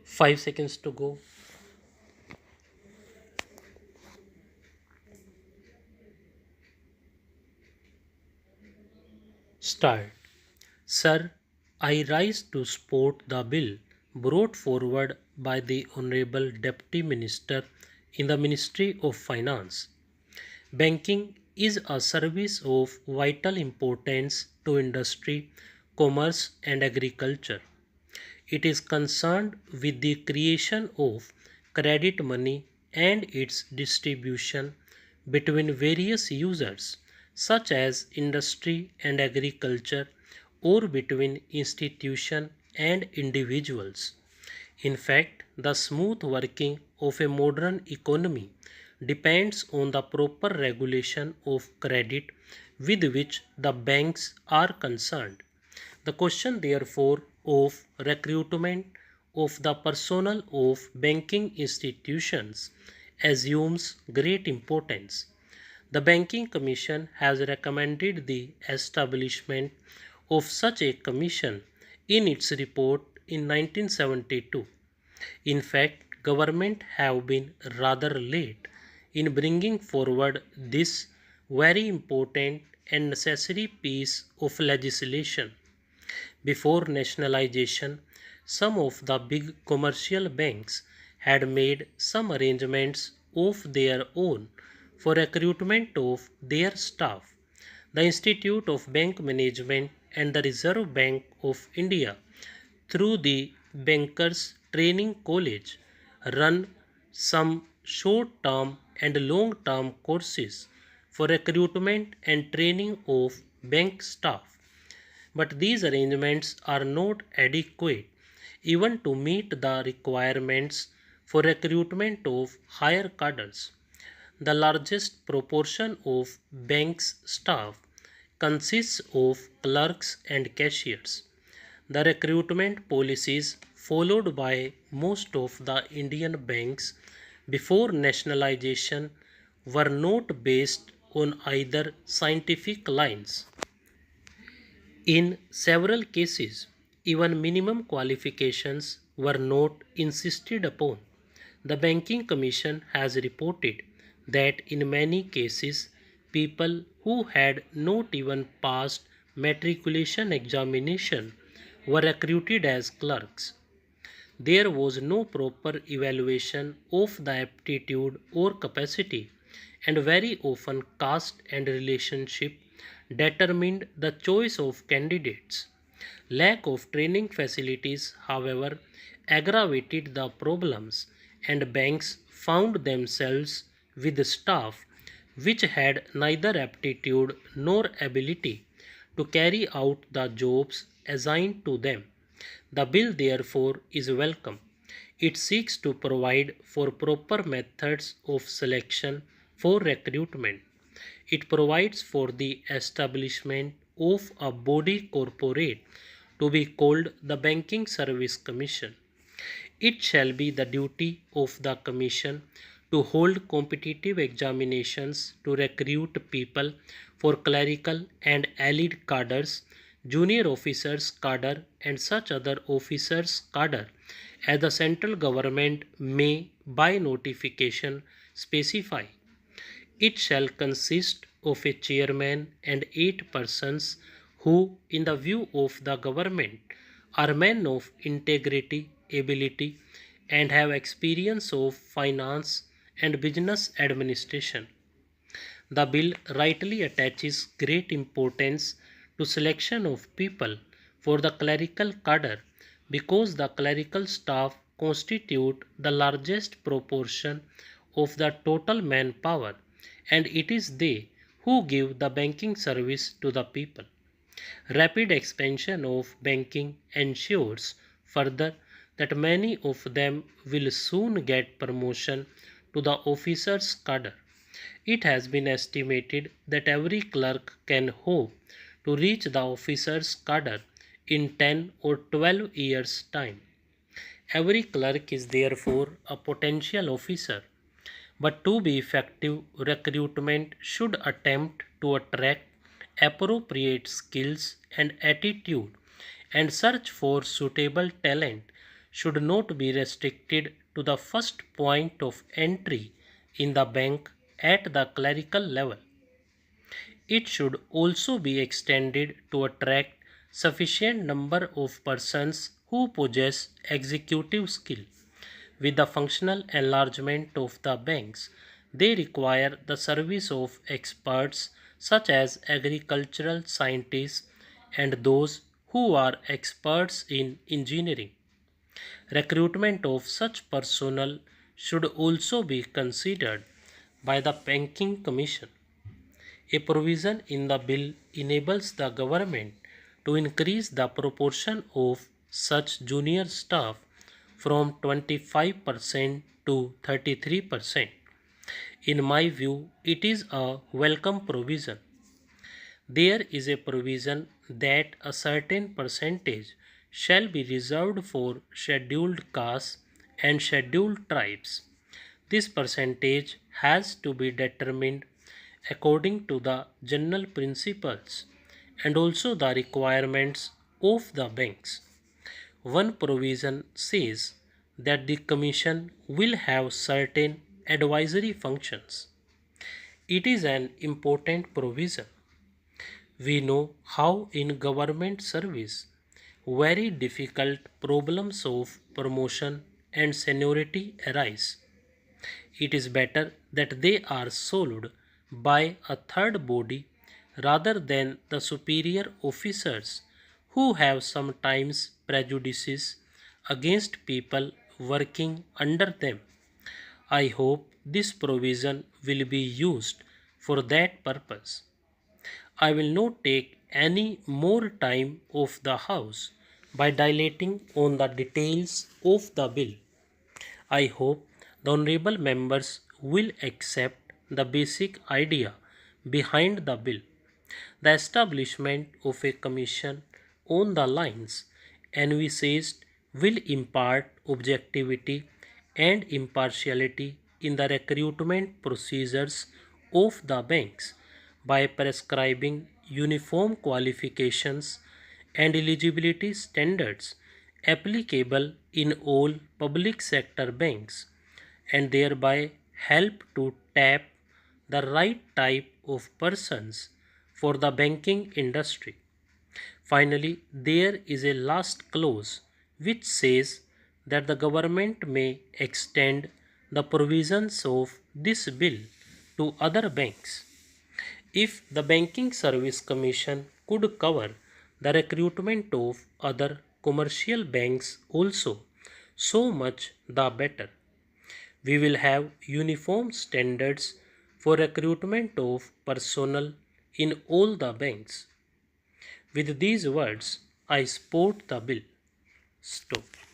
5 seconds to go. Start. Sir, I rise to support the bill brought forward by the Honorable Deputy Minister in the Ministry of Finance. Banking is a service of vital importance to industry, commerce, and agriculture. It is concerned with the creation of credit money and its distribution between various users, such as industry and agriculture, or between institutions and individuals. In fact, the smooth working of a modern economy depends on the proper regulation of credit with which the banks are concerned. The question, therefore, of recruitment of the personnel of banking institutions assumes great importance. The Banking Commission has recommended the establishment of such a commission in its report in 1972. In fact, government have been rather late in bringing forward this very important and necessary piece of legislation. Before nationalization, some of the big commercial banks had made some arrangements of their own for recruitment of their staff. The Institute of Bank Management and the Reserve Bank of India, through the Bankers Training College, run some short-term and long-term courses for recruitment and training of bank staff. But these arrangements are not adequate even to meet the requirements for recruitment of higher cadres. The largest proportion of banks' staff consists of clerks and cashiers. The recruitment policies followed by most of the Indian banks before nationalization were not based on either scientific lines. In several cases, even minimum qualifications were not insisted upon. The Banking Commission has reported that in many cases, people who had not even passed matriculation examination were recruited as clerks. There was no proper evaluation of the aptitude or capacity, and very often caste and relationship determined the choice of candidates. Lack of training facilities, however, aggravated the problems, and banks found themselves with staff which had neither aptitude nor ability to carry out the jobs assigned to them. The bill, therefore, is welcome. It seeks to provide for proper methods of selection for recruitment. It provides for the establishment of a body corporate to be called the Banking Service Commission. It shall be the duty of the Commission to hold competitive examinations to recruit people for clerical and allied cadres, junior officers cadre, and such other officers cadre as the central government may by notification specify. It shall consist of a chairman and 8 persons who, in the view of the government, are men of integrity, ability, and have experience of finance and business administration. The bill rightly attaches great importance to selection of people for the clerical cadre because the clerical staff constitute the largest proportion of the total manpower, and it is they who give the banking service to the people. Rapid expansion of banking ensures further that many of them will soon get promotion to the officers' cadre. It has been estimated that every clerk can hope to reach the officers' cadre in 10 or 12 years' time. Every clerk is therefore a potential officer, but to be effective, recruitment should attempt to attract appropriate skills and attitude and search for suitable talent should not be restricted to the first point of entry in the bank at the clerical level. It should also be extended to attract sufficient number of persons who possess executive skill. With the functional enlargement of the banks, they require the service of experts such as agricultural scientists and those who are experts in engineering. Recruitment of such personnel should also be considered by the Banking Commission. A provision in the bill enables the government to increase the proportion of such junior staff from 25% to 33%. In my view, it is a welcome provision. There is a provision that a certain percentage shall be reserved for scheduled castes and scheduled tribes. This percentage has to be determined according to the general principles and also the requirements of the banks. One provision says that the Commission will have certain advisory functions. It is an important provision. We know how in government service very difficult problems of promotion and seniority arise. It is better that they are solved by a third body rather than the superior officers who have sometimes prejudices against people working under them. I hope this provision will be used for that purpose. I will not take any more time of the House by dilating on the details of the bill. I hope the honorable members will accept the basic idea behind the bill. The establishment of a commission on the lines envisaged will impart objectivity and impartiality in the recruitment procedures of the banks by prescribing uniform qualifications and eligibility standards applicable in all public sector banks and thereby help to tap the right type of persons for the banking industry. Finally, there is a last clause which says that the government may extend the provisions of this bill to other banks. If the Banking Service Commission could cover the recruitment of other commercial banks also, so much the better. We will have uniform standards for recruitment of personnel in all the banks. With these words, I support the bill. Stop.